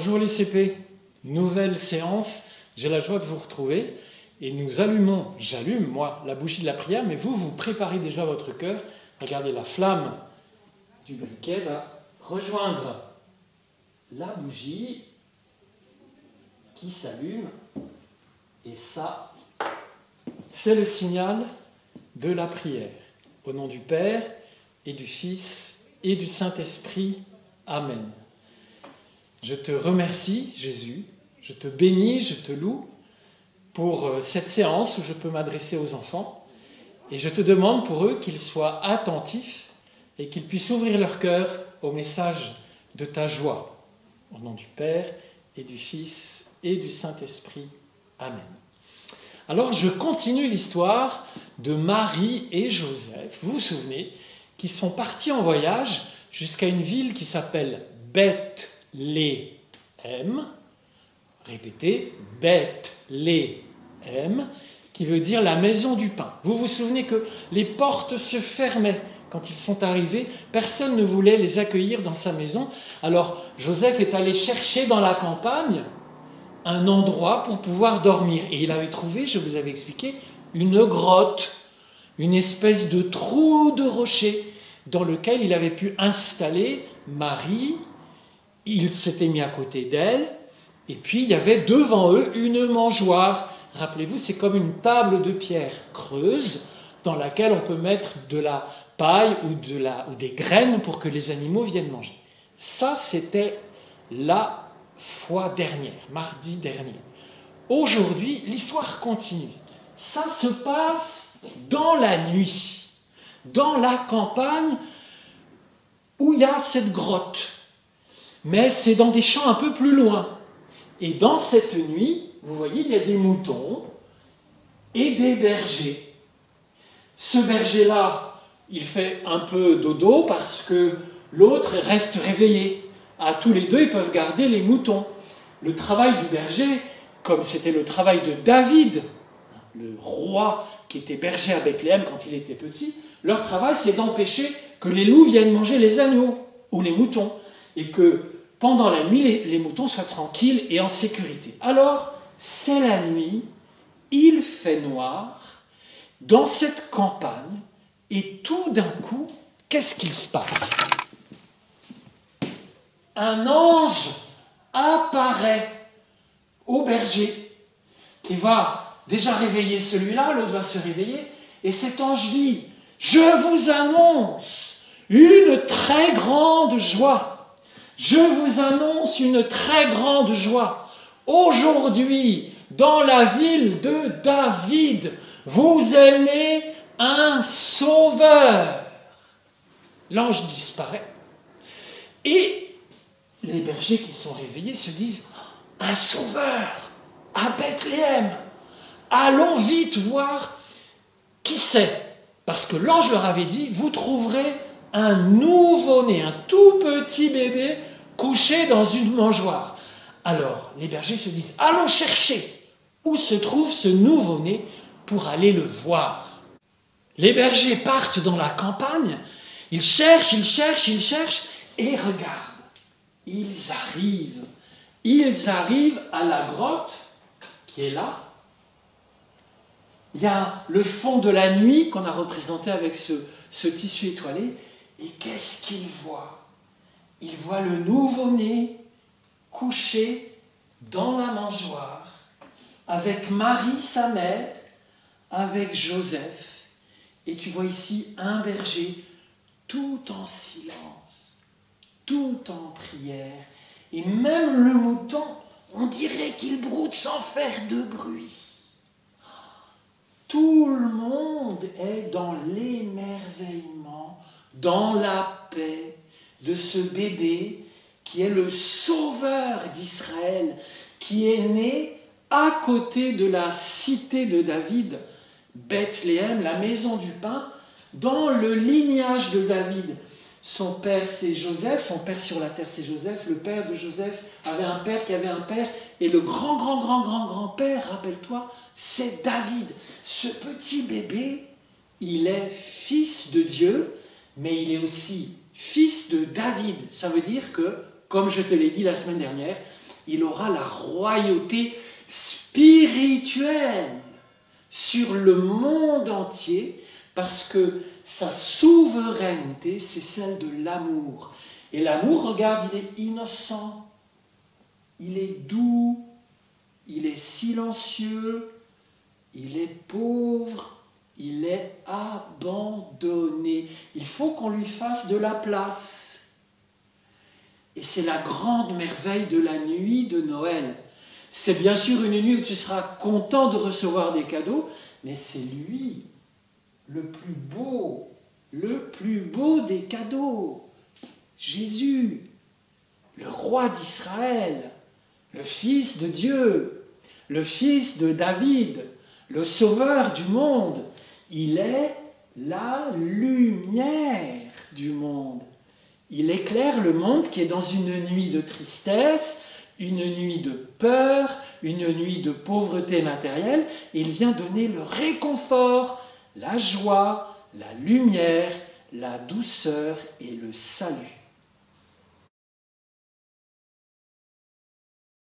Bonjour les CP, nouvelle séance, j'ai la joie de vous retrouver et j'allume moi la bougie de la prière, mais vous préparez déjà votre cœur. Regardez, la flamme du briquet va rejoindre la bougie qui s'allume et ça, c'est le signal de la prière. Au nom du Père et du Fils et du Saint-Esprit, Amen. Je te remercie, Jésus, je te bénis, je te loue pour cette séance où je peux m'adresser aux enfants et je te demande pour eux qu'ils soient attentifs et qu'ils puissent ouvrir leur cœur au message de ta joie. Au nom du Père et du Fils et du Saint-Esprit, Amen. Alors je continue l'histoire de Marie et Joseph, vous vous souvenez, qui sont partis en voyage jusqu'à une ville qui s'appelle Bethléem. Répétez, Bethléem, qui veut dire la maison du pain. Vous vous souvenez que les portes se fermaient quand ils sont arrivés, personne ne voulait les accueillir dans sa maison. Alors Joseph est allé chercher dans la campagne un endroit pour pouvoir dormir. Et il avait trouvé, je vous avais expliqué, une grotte, une espèce de trou de rocher dans lequel il avait pu installer Marie. Il s'était mis à côté d'elle et puis il y avait devant eux une mangeoire. Rappelez-vous, c'est comme une table de pierre creuse dans laquelle on peut mettre de la paille ou des graines pour que les animaux viennent manger. Ça, c'était la fois dernière, mardi dernier. Aujourd'hui, l'histoire continue. Ça se passe dans la nuit, dans la campagne où il y a cette grotte. Mais c'est dans des champs un peu plus loin. Et dans cette nuit, vous voyez, il y a des moutons et des bergers. Ce berger-là, il fait un peu dodo parce que l'autre reste réveillé. À tous les deux, ils peuvent garder les moutons. Le travail du berger, comme c'était le travail de David, le roi qui était berger à Bethléem quand il était petit, leur travail, c'est d'empêcher que les loups viennent manger les agneaux ou les moutons. Et que pendant la nuit, les moutons soient tranquilles et en sécurité. Alors, c'est la nuit, il fait noir, dans cette campagne, et tout d'un coup, qu'est-ce qu'il se passe ? Un ange apparaît au berger, qui va déjà réveiller celui-là, l'autre va se réveiller, et cet ange dit « Je vous annonce une très grande joie. Je vous annonce une très grande joie. Aujourd'hui, dans la ville de David, vous est né un sauveur. » L'ange disparaît. Et les bergers qui sont réveillés se disent « Un sauveur à Bethléem. Allons vite voir qui c'est. » Parce que l'ange leur avait dit « Vous trouverez un nouveau-né, un tout petit bébé couché dans une mangeoire. » Alors, les bergers se disent « Allons chercher où se trouve ce nouveau-né pour aller le voir. » Les bergers partent dans la campagne, ils cherchent, et regardent. Ils arrivent à la grotte qui est là. Il y a le fond de la nuit qu'on a représenté avec ce tissu étoilé. Et qu'est-ce qu'ils voient ? Ils voient le nouveau-né couché dans la mangeoire avec Marie, sa mère, avec Joseph. Et tu vois ici un berger tout en silence, tout en prière. Et même le mouton, on dirait qu'il broute sans faire de bruit. Tout le monde est dans l'émerveillement, dans la paix de ce bébé qui est le sauveur d'Israël, qui est né à côté de la cité de David, Bethléem, la maison du pain, dans le lignage de David. Son père, c'est Joseph, son père sur la terre, c'est Joseph. Le père de Joseph avait un père qui avait un père. Et le grand-grand-grand-grand-grand-père, rappelle-toi, c'est David. Ce petit bébé, il est fils de Dieu, mais il est aussi fils de David. Ça veut dire que, comme je te l'ai dit la semaine dernière, il aura la royauté spirituelle sur le monde entier, parce que sa souveraineté, c'est celle de l'amour. Et l'amour, regarde, il est innocent, il est doux, il est silencieux, il est pauvre, il est abandonné. Il faut qu'on lui fasse de la place. Et c'est la grande merveille de la nuit de Noël. C'est bien sûr une nuit où tu seras content de recevoir des cadeaux, mais c'est lui, le plus beau des cadeaux. Jésus, le roi d'Israël, le Fils de Dieu, le Fils de David, le Sauveur du monde. Il est la lumière du monde. Il éclaire le monde qui est dans une nuit de tristesse, une nuit de peur, une nuit de pauvreté matérielle. Il vient donner le réconfort, la joie, la lumière, la douceur et le salut.